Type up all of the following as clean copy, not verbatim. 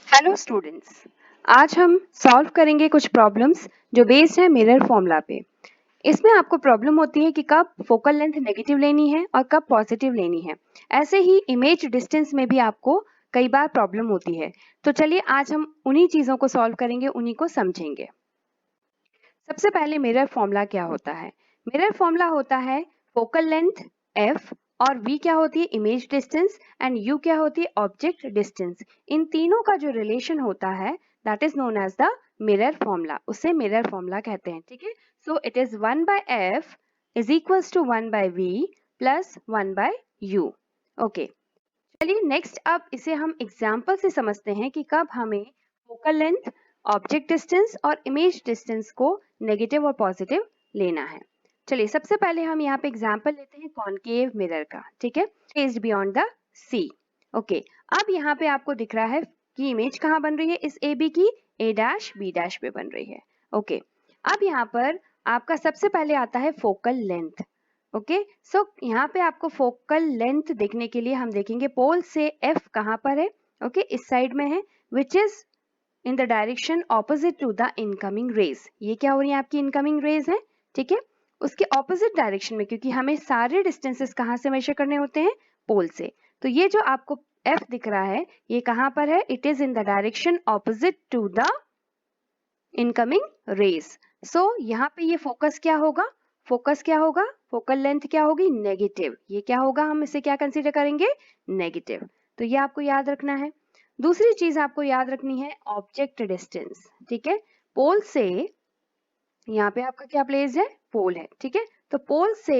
Hello students, आज हम solve करेंगे कुछ प्रॉब्लम्स जो बेस्ड है मिरर फॉर्मूला पे। इसमें आपको प्रॉब्लम होती है कि कब फोकल लेंथ नेगेटिव लेनी है और कब पॉजिटिव लेनी है। ऐसे ही इमेज डिस्टेंस में भी आपको कई बार प्रॉब्लम होती है। तो चलिए आज हम उन्हीं चीजों को सॉल्व करेंगे, उन्हीं को समझेंगे। सबसे पहले मिरर फॉर्मूला क्या होता है? मिरर फॉर्मूला होता है फोकल लेंथ f और v क्या होती है इमेज डिस्टेंस एंड u क्या होती है ऑब्जेक्ट डिस्टेंस। इन तीनों का जो रिलेशन होता है that is known as the mirror formula, उसे मिरर फॉर्मूला कहते हैं। ठीक है, so it is 1 by f is equals to 1 by v plus 1 by u। Okay, चलिए नेक्स्ट अब इसे हम एग्जाम्पल से समझते हैं कि कब हमें फोकल लेंथ, ऑब्जेक्ट डिस्टेंस और इमेज डिस्टेंस को नेगेटिव और पॉजिटिव लेना है। चलिए सबसे पहले हम यहाँ पे एग्जाम्पल लेते हैं कॉनकेव मिरर का। ठीक है, placed beyond the C. Okay, अब यहाँ पे आपको दिख रहा है कि इमेज कहाँ बन रही है, इस ए बी की ए डैश बी डैश पे बन रही है। ओके, अब यहाँ पर आपका सबसे पहले आता है फोकल लेंथ। ओके, सो यहाँ पे आपको फोकल लेंथ देखने के लिए हम देखेंगे पोल से एफ कहाँ पर है। ओके, इस साइड में है which is in the direction opposite to the incoming rays. ये क्या हो रही है आपकी इनकमिंग रेज है। ठीक है, उसके ऑपोजिट डायरेक्शन में, क्योंकि हमें सारे डिस्टेंसेस कहाँ से मेजर करने होते हैं, पोल से। तो ये जो आपको एफ दिख रहा है ये कहाँ पर है, it is in the direction opposite to the incoming rays. So यहाँ पे ये फोकस क्या होगा, फोकस क्या होगा, फोकल लेंथ क्या होगी, नेगेटिव। ये क्या होगा, हम इसे क्या कंसीडर करेंगे, नेगेटिव। तो ये आपको याद रखना है। दूसरी चीज आपको याद रखनी है ऑब्जेक्ट डिस्टेंस। ठीक है, पोल से, यहाँ पे आपका क्या प्लेस है, पोल है। ठीक है, तो पोल से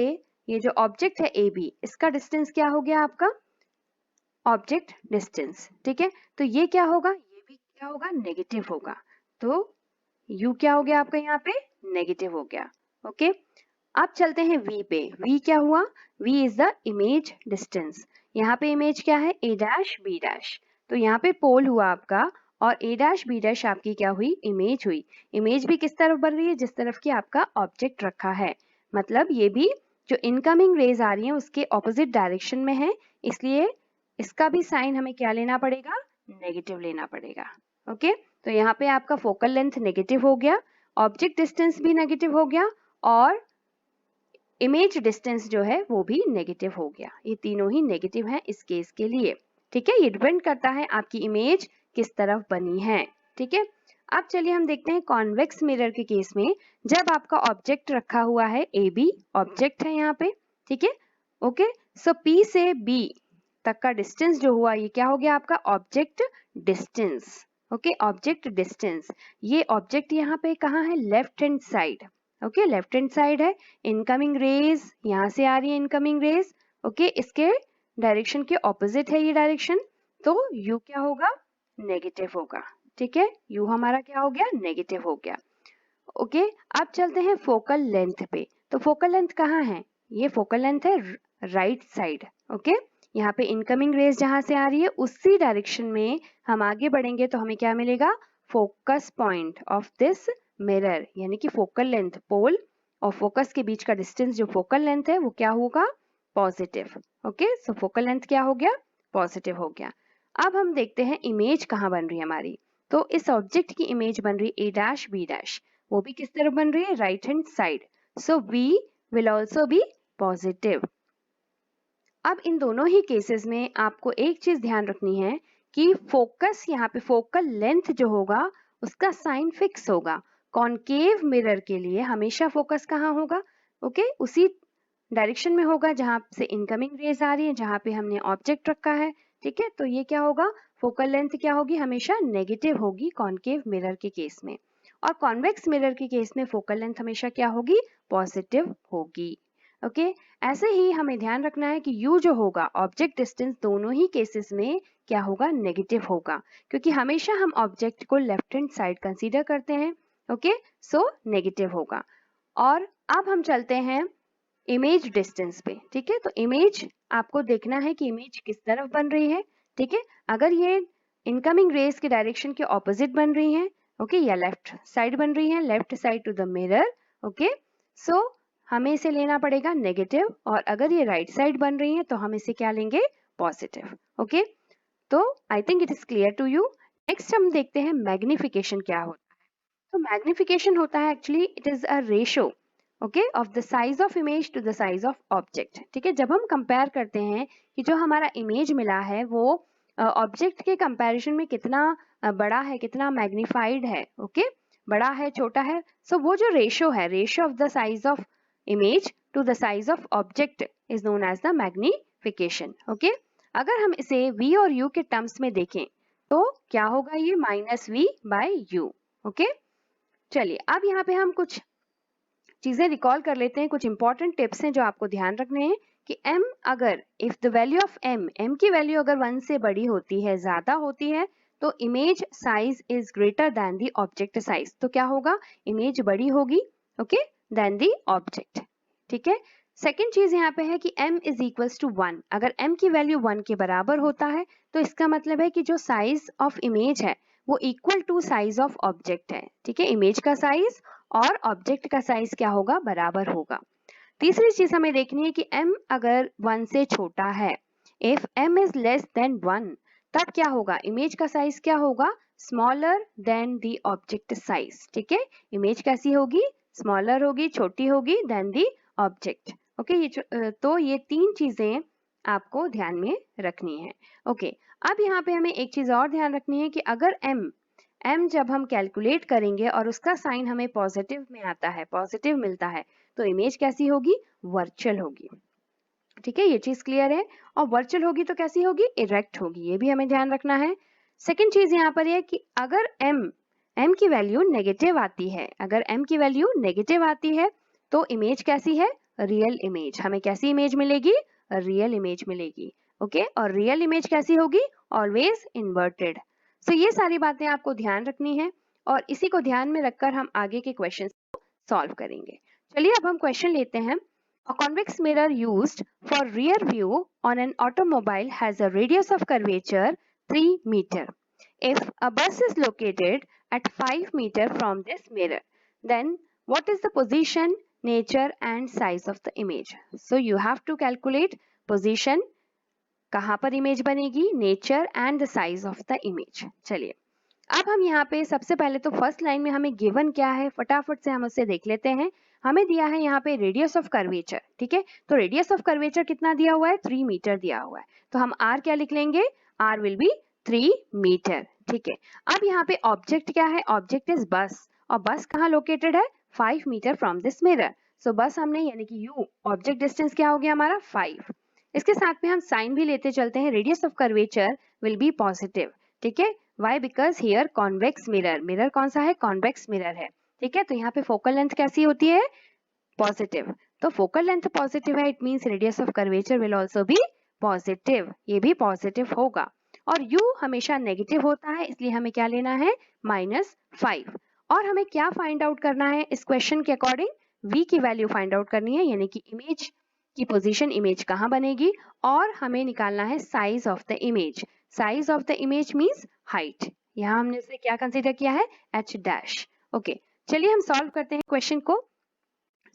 ये जो ऑब्जेक्ट है ए बी, इसका डिस्टेंस क्या हो गया आपका, ऑब्जेक्ट डिस्टेंस। ठीक है, तो ये क्या होगा, ये भी क्या होगा, नेगेटिव होगा। तो u क्या हो गया आपका यहाँ पे, नेगेटिव हो गया। ओके, अब चलते हैं v पे। v क्या हुआ, v is the image distance. यहाँ पे इमेज क्या है, a डैश b डैश। तो यहाँ पे पोल हुआ आपका और a डैश b डैश आपकी क्या हुई, इमेज हुई। इमेज भी किस तरफ बन रही है, जिस तरफ की आपका ऑब्जेक्ट रखा है। मतलब ये भी जो इनकमिंग रेज आ रही है उसके ऑपोजिट डायरेक्शन में है, इसलिए इसका भी साइन हमें क्या लेना पड़ेगा, नेगेटिव लेना पड़ेगा। ओके, तो यहाँ पे आपका फोकल लेंथ नेगेटिव हो गया, ऑब्जेक्ट डिस्टेंस भी नेगेटिव हो गया और इमेज डिस्टेंस जो है वो भी नेगेटिव हो गया। ये तीनों ही नेगेटिव हैं इस केस के लिए। ठीक है, ये डिपेंड करता है आपकी इमेज किस तरफ बनी है। ठीक है, अब चलिए हम देखते हैं कॉन्वेक्स मिरर के केस में, जब आपका ऑब्जेक्ट रखा हुआ है ए बी, ऑब्जेक्ट है यहाँ पे। ठीक है, ओके, सो पी से बी तक का डिस्टेंस जो हुआ ये क्या हो गया आपका, object distance. Okay, object distance. ये ऑब्जेक्ट यहाँ पे कहाँ है, left hand side. Okay, left hand side है, इनकमिंग रेज यहाँ से आ रही है, इनकमिंग रेज। ओके, इसके डायरेक्शन के ऑपोजिट है ये डायरेक्शन, तो u क्या होगा, नेगेटिव होगा। ठीक है, u हमारा क्या हो गया, नेगेटिव हो गया। ओके, अब चलते हैं फोकल लेंथ पे। तो फोकल लेंथ कहाँ है, ये फोकल लेंथ है राइट साइड। ओके, यहाँ पे इनकमिंग रेज जहां से आ रही है उसी डायरेक्शन में हम आगे बढ़ेंगे तो हमें क्या मिलेगा, focus point of this mirror, यानी कि फोकल लेंथ, पोल और फोकस के बीच का डिस्टेंस जो फोकल लेंथ है वो क्या होगा, पॉजिटिव। ओके, सो फोकल लेंथ क्या हो गया, पॉजिटिव हो गया। अब हम देखते हैं इमेज कहाँ बन रही है हमारी। तो इस ऑब्जेक्ट की इमेज बन रही है ए डैश बी डैश, वो भी किस तरफ बन रही है, right hand side. So v will also be positive. अब इन दोनों ही केसेस में आपको एक चीज ध्यान रखनी है कि फोकस, यहाँ पे फोकल लेंथ जो होगा उसका साइन फिक्स होगा। कॉनकेव मिरर के लिए हमेशा फोकस कहाँ होगा, ओके, उसी डायरेक्शन में होगा जहां से इनकमिंग रेज आ रही है, जहां पे हमने ऑब्जेक्ट रखा है। ठीक है, तो ये क्या होगा, फोकल लेंथ क्या होगी, हमेशा नेगेटिव होगी कॉनकेव मिरर के केस में। और कॉन्वेक्स मिरर के केस में फोकल लेंथ हमेशा क्या होगी, पॉजिटिव होगी। ओके, ऐसे ही हमें ध्यान रखना है कि u जो होगा, ऑब्जेक्ट डिस्टेंस, दोनों ही केसेस में क्या होगा, नेगेटिव होगा, क्योंकि हमेशा हम ऑब्जेक्ट को लेफ्ट हैंड साइड कंसीडर करते हैं। ओके, सो नेगेटिव होगा। और अब हम चलते हैं इमेज डिस्टेंस पे। ठीक है, तो इमेज आपको देखना है कि इमेज किस तरफ बन रही है। ठीक है, अगर ये इनकमिंग रेज के डायरेक्शन के ऑपोजिट बन रही है, ओके, या लेफ्ट साइड बन रही है, left side to the mirror, okay, so हमें इसे लेना पड़ेगा नेगेटिव। और अगर ये राइट साइड बन रही है तो हम इसे क्या लेंगे, पॉजिटिव। ओके, तो I think it is clear to you. Next हम देखते हैं मैग्निफिकेशन क्या होता है। तो मैग्निफिकेशन होता है actually it is a ratio okay of the size of image to the size of object. ठीक है, जब हम कंपेयर करते हैं कि जो हमारा इमेज मिला है वो ऑब्जेक्ट के कंपैरिजन में कितना बड़ा है, कितना मैग्नीफाइड है, ओके बड़ा है छोटा है, सो वो जो रेशो है, ratio of the size of image to the size of object is known as the magnification. Okay, अगर हम इसे v और u के टर्म्स में देखें तो क्या होगा, ये -v/u। ओके, चलिए अब यहाँ पे हम कुछ चीजें रिकॉल कर लेते हैं, कुछ इंपॉर्टेंट टिप्स हैं जो आपको ध्यान रखने हैं कि m अगर if the value of m की वैल्यू अगर 1 से बड़ी होती है, ज्यादा होती है, तो image size is greater than the object size. तो क्या होगा, इमेज बड़ी होगी ओके देन द ऑब्जेक्ट। ठीक है, सेकेंड चीज यहाँ पे है कि m इज इक्वल्स टू 1। अगर m की वैल्यू 1 के बराबर होता है तो इसका मतलब है कि जो साइज ऑफ इमेज है वो equal to size of object है। ठीक है, इमेज का साइज और ऑब्जेक्ट का साइज क्या होगा, बराबर होगा। तीसरी चीज हमें देखनी है कि m अगर 1 से छोटा है, if m is less than 1, तब क्या होगा, इमेज का साइज क्या होगा, smaller than the object size. ठीक है, इमेज कैसी होगी, स्मॉलर होगी, छोटी होगी देन द ऑब्जेक्ट। ओके, तो ये तीन चीजें आपको ध्यान में रखनी है। ओके, अब यहाँ पे हमें एक चीज और ध्यान रखनी है कि अगर m जब हम कैलकुलेट करेंगे और उसका साइन हमें पॉजिटिव में आता है, पॉजिटिव मिलता है, तो इमेज कैसी होगी, वर्चुअल होगी। ठीक है, ये चीज क्लियर है। और वर्चुअल होगी तो कैसी होगी, इरेक्ट होगी, ये भी हमें ध्यान रखना है। सेकेंड चीज यहाँ पर है कि अगर m की वैल्यू नेगेटिव आती है, अगर m की वैल्यू नेगेटिव आती है तो इमेज कैसी है, रियल इमेज। हमें कैसी इमेज मिलेगी, रियल इमेज मिलेगी। ओके, और रियल इमेज कैसी होगी, ऑलवेज इन्वर्टेड। सो ये सारी बातें आपको ध्यान रखनी है और इसी को ध्यान में रखकर हम आगे के क्वेश्चन को सॉल्व करेंगे। चलिए अब हम क्वेश्चन लेते हैं। A convex mirror used for rear view on an automobile has a radius of curvature 3 meter. If a bus is located at 5 meter from this mirror, then what is the position, nature and size of the image? So you have to calculate position, कहाँ पर image बनेगी, nature and the size of the image. चलिए अब हम यहाँ पे सबसे पहले तो फर्स्ट लाइन में हमें गिवन क्या है, फटाफट से हम उसे देख लेते हैं। हमें दिया है यहाँ पे रेडियस ऑफ कर्वेचर। ठीक है, तो रेडियस ऑफ कर्वेचर कितना दिया हुआ है, 3 मीटर दिया हुआ है। तो हम r क्या लिख लेंगे, r विल बी 3 मीटर। ठीक है, अब यहाँ पे ऑब्जेक्ट क्या है, ऑब्जेक्ट इज बस, और बस कहाँ लोकेटेड है, 5 मीटर फ्रॉम दिस मिरर। सो बस हमने यानी कि u, ऑब्जेक्ट डिस्टेंस क्या हो गया हमारा 5। इसके साथ में हम साइन भी लेते चलते हैं, radius of curvature will be positive. ठीक है, why, because here convex mirror, mirror कौन सा है, कॉन्वेक्स मिरर है। ठीक है, तो यहाँ पे फोकल लेंथ कैसी होती है, पॉजिटिव। तो फोकल लेंथ पॉजिटिव है, it means radius of curvature will also be positive, ये भी पॉजिटिव होगा। और u हमेशा नेगेटिव होता है, इसलिए हमें क्या लेना है, -5। और हमें क्या फाइंड आउट करना है इस क्वेश्चन के अकॉर्डिंग, v की वैल्यू फाइंड आउट करनी है, यानी कि इमेज की पोजीशन, इमेज कहाँ बनेगी, और हमें निकालना है size of the image. Size of the image means height, यहाँ हमने इसे क्या कंसीडर किया है, h'। ओके, चलिए हम सॉल्व करते हैं क्वेश्चन को।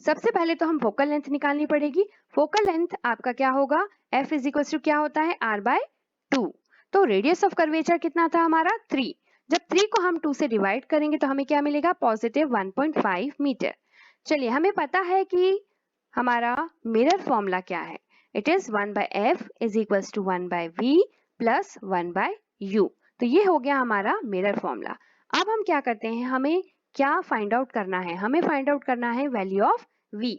सबसे पहले तो हम फोकल लेंथ निकालनी पड़ेगी। फोकल लेंथ आपका क्या होगा, f इज इक्वल टू क्या होता है, r/2। तो रेडियस ऑफ कर्वेचर कितना था हमारा, 3। जब 3 को हम 2 से डिवाइड करेंगे तो हमें क्या मिलेगा, पॉजिटिव 1.5 मीटर। चलिए हमें पता है कि हमारा मिरर फॉर्मूला क्या है, it is 1/f is equals to 1/v plus 1/u। तो ये हो गया हमारा मिरर फॉर्मूला। अब हम क्या करते हैं, हमें क्या फाइंड आउट करना है, हमें फाइंड आउट करना है वैल्यू ऑफ v।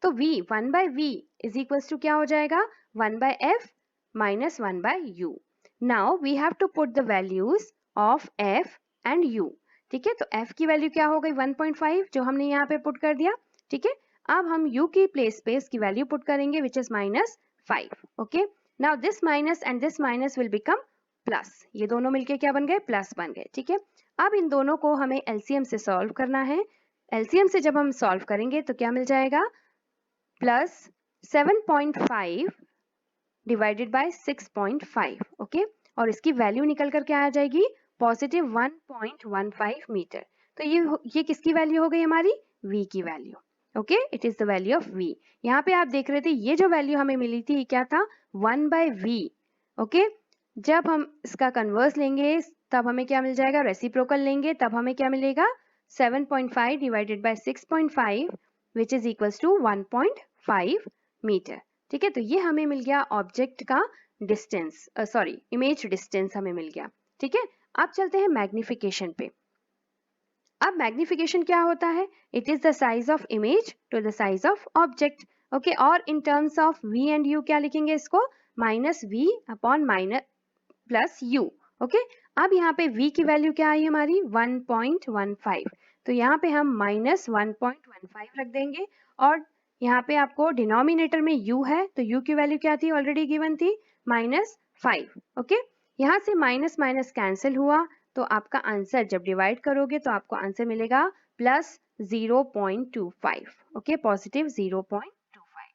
तो v 1/v इज इक्वल्स टू क्या हो जाएगा, 1/f minus 1/u। Now we have to put the values of f and u। ठीक है, तो f की वैल्यू क्या हो गई, 1.5 जो हमने यहाँ पे पुट कर दिया। ठीक है, अब हम u की प्लेस पे इसकी वैल्यू पुट करेंगे which is -5। Okay, now this minus and this minus will become plus, ये दोनों मिलके क्या बन गए, प्लस बन गए। ठीक है, अब इन दोनों को हमें एलसीएम से सॉल्व करना है। एलसीएम से जब हम सॉल्व करेंगे तो क्या मिल जाएगा, प्लस 7.5 डिवाइडेड बाय 6.5। ओके, और इसकी वैल्यू निकल कर क्या आ जाएगी, पॉजिटिव 1.15 मीटर। तो ये किसकी वैल्यू हो गई हमारी, v की value. Okay, it is the value of v। यहाँ पे आप देख रहे थे ये जो वैल्यू हमें मिली थी क्या था, 1/v। ओके, जब हम इसका कन्वर्स लेंगे तब हमें क्या मिल जाएगा, रेसिप्रोकल लेंगे तब हमें क्या मिलेगा, 7.5 divided by 6.5 which is equals to 1.5 metre. ठीक है, तो ये हमें मिल गया ऑब्जेक्ट का डिस्टेंस, सॉरी इमेज डिस्टेंस हमें मिल गया। ठीक है, अब चलते हैं मैग्निफिकेशन पे। अब मैग्निफिकेशन क्या होता है, it is the size of image to the size of object. Okay, और in terms of v and u क्या लिखेंगे इसको, minus v upon minus plus u। Okay, अब यहाँ पे v की वैल्यू क्या आई हमारी 1.15, तो यहाँ पे हम माइनस 1.15 रख देंगे, और यहाँ पे आपको डिनोमिनेटर में u है तो u की वैल्यू क्या थी, ऑलरेडी गिवन थी -5। ओके, यहाँ से माइनस माइनस कैंसिल हुआ, तो आपका आंसर जब डिवाइड करोगे तो आपको आंसर मिलेगा +0.25। Okay, positive 0.25।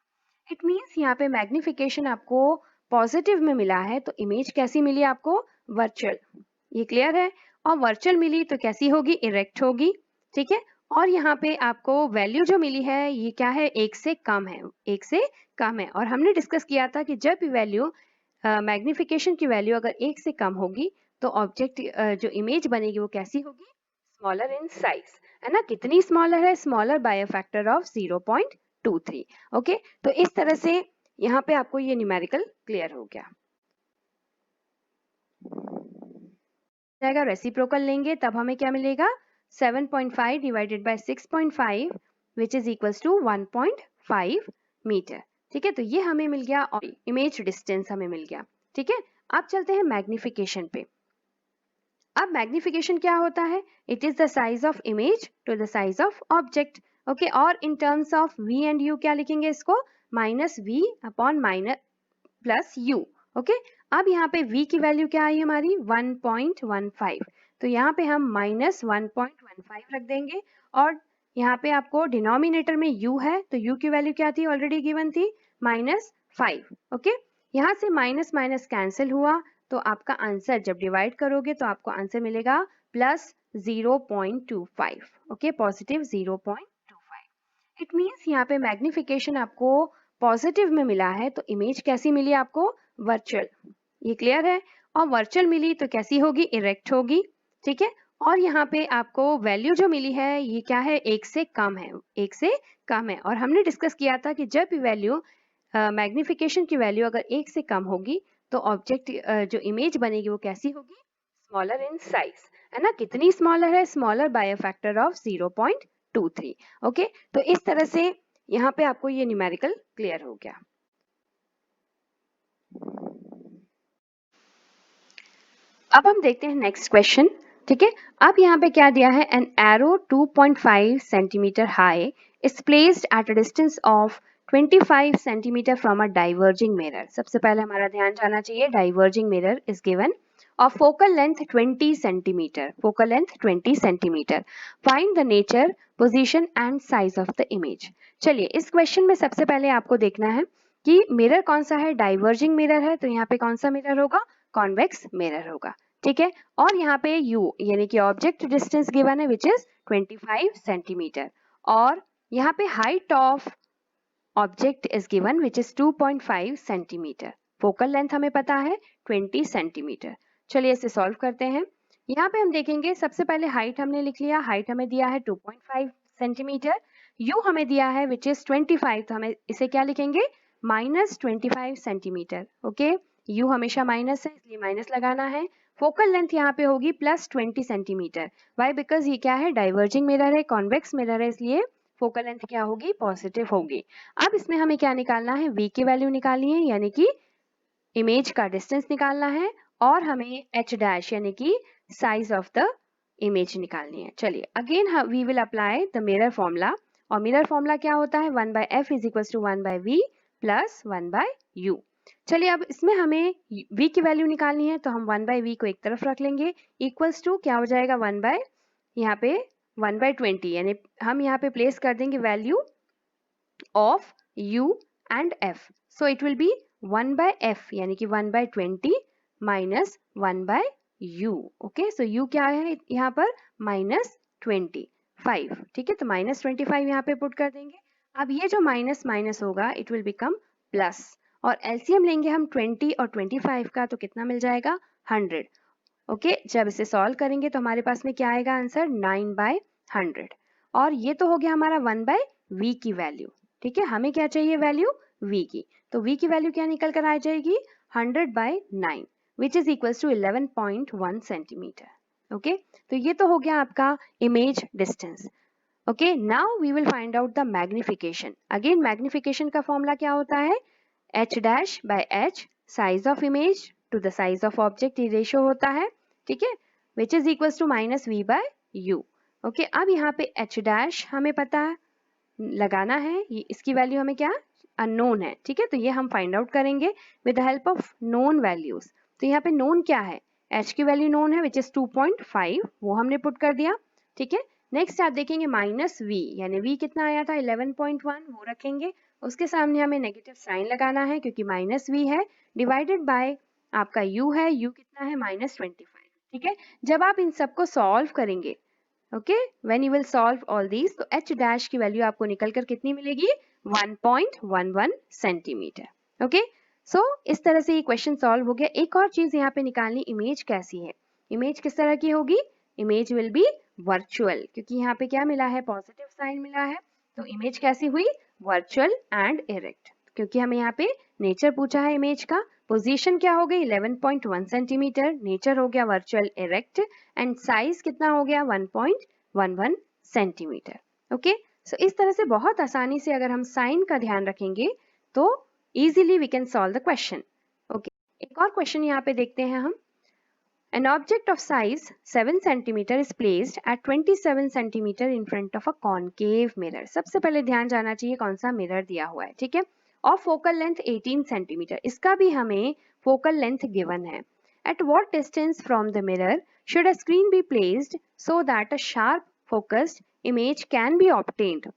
इट मीन्स यहाँ पे मैग्निफिकेशन आपको पॉजिटिव में मिला है, तो इमेज कैसी मिली आपको, वर्चुअल। ये क्लियर है, और वर्चुअल मिली तो कैसी होगी, इरेक्ट होगी। ठीक है, और यहाँ पे आपको वैल्यू जो मिली है ये क्या है, 1 से कम है, 1 से कम है। और हमने डिस्कस किया था कि जब भी वैल्यू मैग्निफिकेशन की वैल्यू अगर 1 से कम होगी तो ऑब्जेक्ट जो इमेज बनेगी वो कैसी होगी, स्मॉलर इन साइज, है ना। कितनी स्मॉलर है, smaller by a factor of 0.23। Okay, तो इस तरह से यहाँ पे आपको ये न्यूमेरिकल क्लियर हो गया। जाएगा, रेसिप्रोकल लेंगे तब हमें क्या मिलेगा, 7.5 divided by 6.5 which is equals to 1.5 metre. ठीक है, तो ये हमें मिल गया और इमेज डिस्टेंस हमें मिल गया। ठीक है, अब चलते हैं मैग्निफिकेशन पे। अब मैग्निफिकेशन क्या होता है, it is the size of image to the size of object. Okay, और in terms of v and u क्या लिखेंगे इसको, minus v upon minus plus u। Okay, अब यहाँ पे v की वैल्यू क्या आई हमारी 1.15, तो यहाँ पे हम माइनस 1.15 रख देंगे, और यहाँ पे आपको डिनोमिनेटर में u है तो u की वैल्यू क्या थी, ऑलरेडी गिवन थी -5। ओके, यहाँ से माइनस माइनस कैंसिल हुआ, तो आपका आंसर जब डिवाइड करोगे तो आपको आंसर मिलेगा +0.25। Okay, positive 0.25। इट मीन्स यहाँ पे मैग्निफिकेशन आपको पॉजिटिव में मिला है, तो इमेज कैसी मिली आपको, वर्चुअल। ये क्लियर है, और वर्चुअल मिली तो कैसी होगी, इरेक्ट होगी। ठीक है, और यहाँ पे आपको वैल्यू जो मिली है ये क्या है, 1 से कम है, 1 से कम है। और हमने डिस्कस किया था कि जब भी वैल्यू मैग्निफिकेशन की वैल्यू अगर 1 से कम होगी तो ऑब्जेक्ट जो इमेज बनेगी वो कैसी होगी, स्मॉलर इन साइज, है ना। कितनी स्मॉलर है, smaller by a factor of 0.23। Okay, तो इस तरह से यहाँ पे आपको ये न्यूमेरिकल क्लियर हो गया। अब हम देखते हैं नेक्स्ट क्वेश्चन। ठीक है, अब यहाँ पे क्या दिया है, an arrow 2.5 centimetre high is placed at a distance of 25 centimetre from a diverging mirror. सबसे पहले हमारा ध्यान जाना चाहिए, diverging mirror is given of focal length 20 centimeter, focal length 20 centimeter. Find the nature, position and size of the image. चलिए, इस question में सबसे पहले आपको देखना है कि मिरर कौन सा है, डाइवर्जिंग मिरर है, तो यहाँ पे कौन सा मिरर होगा, कॉन्वेक्स मिरर होगा। ठीक है, और यहाँ पे u यानी कि ऑब्जेक्ट डिस्टेंस गिवन है विच इज 25 सेंटीमीटर, और यहाँ पे height of object is given which is 2.5 centimetre. Focal length हमें पता है 20 सेंटीमीटर। चलिए इसे सॉल्व करते हैं। यहाँ पे हम देखेंगे, सबसे पहले हाइट हमने लिख लिया, हाइट हमें दिया है 2.5 सेंटीमीटर, यू हमें दिया है विच इज 25, तो हमें इसे क्या लिखेंगे, -25 सेंटीमीटर। ओके, यू हमेशा माइनस है इसलिए माइनस लगाना है। फोकल लेंथ यहाँ पे होगी +20 सेंटीमीटर। वाई, बिकॉज ये क्या है, डाइवर्जिंग मिरर है, कॉन्वेक्स मिरर है, इसलिए फोकल लेंथ क्या होगी, पॉजिटिव होगी। अब इसमें हमें क्या निकालना है, v की वैल्यू निकालनी है, यानी कि इमेज का डिस्टेंस निकालना है, और हमें h डैश यानी कि साइज ऑफ द इमेज निकालनी है। चलिए again we will apply the mirror formula, और मिरर फॉर्मूला क्या होता है, 1/f is equal to 1/v plus 1/u। चलिए अब इसमें हमें v की वैल्यू निकालनी है, तो हम 1/v को एक तरफ रख लेंगे, इक्वल्स टू क्या हो जाएगा, 1 यहाँ पे 1/20, यानी हम यहाँ पे प्लेस कर देंगे value of u and f, so it will be 1/f यानी कि 1/20 माइनस 1/u। ओके, सो u क्या है यहाँ पर, -25। ठीक है, तो -25 यहाँ पे पुट कर देंगे। अब ये जो माइनस माइनस होगा इट विल बिकम प्लस, और एलसीएम लेंगे हम 20 और 25 का, तो कितना मिल जाएगा, 100। ओके जब इसे सॉल्व करेंगे तो हमारे पास में क्या आएगा आंसर 9/100 और ये तो हो गया हमारा 1/v की वैल्यू। ठीक है, हमें क्या चाहिए वैल्यू v की, तो v की वैल्यू क्या निकल कर आ जाएगी 100/9 which is equals to 11.1 centimetre. Okay तो ये तो हो गया आपका image distance. Okay now we will find out the magnification. Again magnification का फॉर्मूला क्या होता है h'/h size of image to the size of object, ये रेशियो होता है। ठीक है, which is equals to -v/u। Okay अब यहाँ पे h' हमें पता है लगाना है, ये इसकी वैल्यू हमें क्या अननोन है। ठीक है, तो ये हम फाइंड आउट करेंगे with the help of known values. तो यहाँ पे नोन क्या है, h की वैल्यू नोन है विच इज 2.5, वो हमने पुट कर दिया। ठीक है, नेक्स्ट आप देखेंगे -v यानी v कितना आया था 11.1, वो रखेंगे। उसके सामने हमें नेगेटिव साइन लगाना है क्योंकि -v है, डिवाइडेड बाय आपका u है, u कितना है -25। ठीक है, जब आप इन सबको सॉल्व करेंगे okay when you will solve all these तो h' की वैल्यू आपको निकल कर कितनी मिलेगी 1.11 सेंटीमीटर। ओके सो इस तरह से ये क्वेश्चन सॉल्व हो गया। एक और चीज यहाँ पे निकालनी, इमेज कैसी है, इमेज किस तरह की होगी, इमेज विल बी वर्चुअल, क्योंकि यहाँ पे क्या मिला है पॉजिटिव साइन मिला है, तो इमेज कैसी हुई वर्चुअल एंड इरेक्ट, क्योंकि हमें यहाँ पे नेचर पूछा है इमेज का। पोजीशन क्या हो गई 11.1 सेंटीमीटर, नेचर हो गया वर्चुअल इरेक्ट एंड साइज कितना हो गया 1.11 सेंटीमीटर। ओके सो इस तरह से बहुत आसानी से अगर हम साइन का ध्यान रखेंगे तो easily we can solve the question. Okay एक और क्वेश्चन यहाँ पे देखते हैं हम। An object of size 7 cm is placed at 27 cm in front of a concave mirror. सबसे पहले ध्यान जाना चाहिए कौन सा मिरर दिया हुआ है। ठीक है, और फोकल लेंथ 18 cm, इसका भी हमें फोकल लेंथ गिवन है। At what distance from the mirror should a screen be placed so that a sharp focused image can be obtained?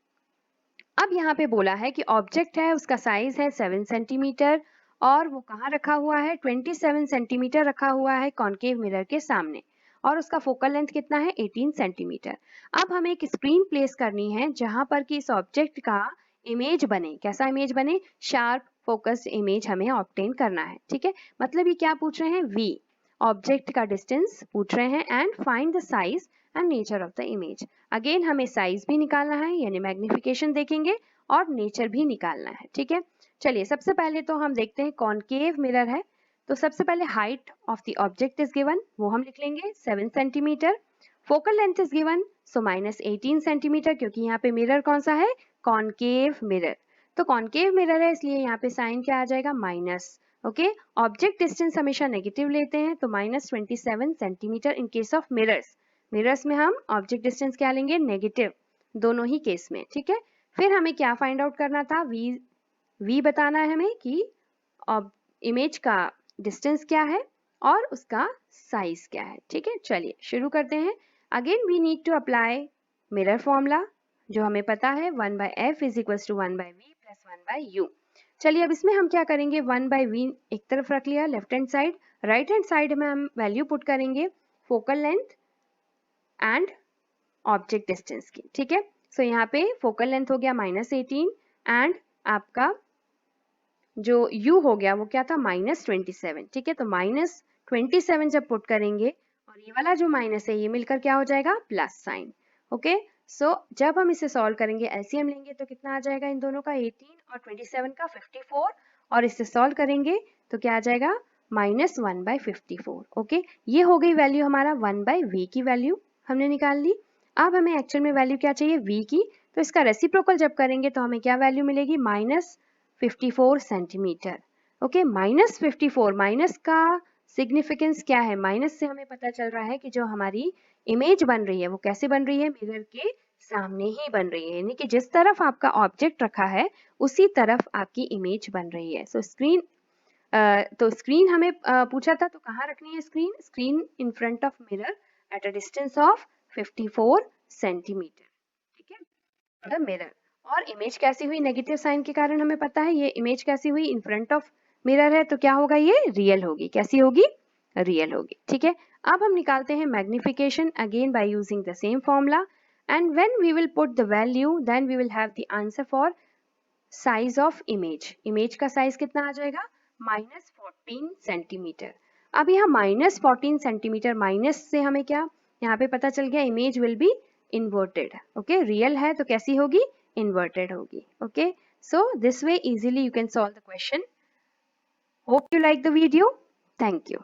अब यहाँ पे बोला है कि ऑब्जेक्ट है उसका साइज है 7 सेंटीमीटर और वो कहाँ रखा हुआ है 27 सेंटीमीटर रखा हुआ है कॉन्केव मिरर के सामने, और उसका फोकल लेंथ कितना है 18 सेंटीमीटर। अब हमें एक स्क्रीन प्लेस करनी है जहां पर कि इस ऑब्जेक्ट का इमेज बने, कैसा इमेज बने, शार्प फोकस्ड इमेज हमें ऑब्टेन करना है। ठीक है, मतलब ये क्या पूछ रहे हैं v, ऑब्जेक्ट का डिस्टेंस पूछ रहे हैं and find the size and nature of the image. Again हमें साइज भी निकालना है यानी मैग्निफिकेशन देखेंगे और नेचर भी निकालना है। ठीक है, चलिए सबसे पहले तो हम देखते हैं कॉनकेव मिरर है, तो सबसे पहले height of the object is given, वो हम लिख लेंगे 7 centimetre. Focal length is given so -18 centimetre, क्योंकि यहाँ पे मिरर कौन सा है कॉनकेव मिरर, तो कॉनकेव मिरर है इसलिए यहाँ पे साइन क्या आ जाएगा माइनस। ओके ऑब्जेक्ट डिस्टेंस हमेशा नेगेटिव लेते हैं तो -27 centimetre in case of mirrors, mirrors में हम ऑब्जेक्ट डिस्टेंस क्या लेंगे नेगेटिव, दोनों ही केस में। ठीक है, फिर हमें क्या फाइंड आउट करना था v बताना है हमें कि इमेज का डिस्टेंस क्या है और उसका साइज क्या है। ठीक है, चलिए शुरू करते हैं। Again we need to apply mirror formula जो हमें पता है 1/f is equals to 1/v plus 1/u। चलिए अब इसमें हम क्या करेंगे 1/v एक तरफ रख लिया left hand side, right hand side में हम वैल्यू पुट करेंगे focal length and object distance की। ठीक है, सो यहाँ पे फोकल लेंथ हो गया -18 एंड आपका जो u हो गया वो क्या था -27। ठीक है, तो -27 जब पुट करेंगे और ये वाला जो माइनस है ये मिलकर क्या हो जाएगा प्लस साइन। ओके सो जब हम इसे सॉल्व करेंगे एलसीएम लेंगे तो कितना आ जाएगा इन दोनों का 18 और 27 का 54, और इसे सॉल्व करेंगे तो क्या आ जाएगा -1/54। ओके ये हो गई वैल्यू हमारा 1/v की वैल्यू हमने निकाल ली। अब हमें एक्चुअल में वैल्यू क्या चाहिए v की, तो इसका रेसिप्रोकल जब करेंगे तो हमें क्या वैल्यू मिलेगी -54 सेंटीमीटर। ओके -54, माइनस का सिग्निफिकेंस क्या है, माइनस से हमें पता चल रहा है कि जो हमारी इमेज बन रही है वो कैसे बन रही है मिरर के सामने ही बन रही है, यानी कि जिस तरफ आपका ऑब्जेक्ट रखा है उसी तरफ आपकी इमेज बन रही है। सो स्क्रीन तो स्क्रीन हमें पूछा था तो कहाँ रखनी है screen, screen in front of mirror at a distance of 54 centimetre. ठीक है, द मिरर, और इमेज कैसी हुई नेगेटिव साइन के कारण हमें पता है ये इमेज कैसी हुई इन फ्रंट ऑफ मिरर है तो क्या होगा ये रियल होगी, कैसी होगी रियल होगी। ठीक है, अब हम निकालते हैं magnification again by using the same formula and when we will put the value then we will have the answer for size of image. Image का साइज कितना आ जाएगा -14 सेंटीमीटर। अब यहाँ -14 सेंटीमीटर, माइनस से हमें क्या यहाँ पे पता चल गया, image will be inverted. Okay, real है तो कैसी होगी, इन्वर्टेड होगी. Okay, so this way easily you can solve the question. Hope you like the video. Thank you.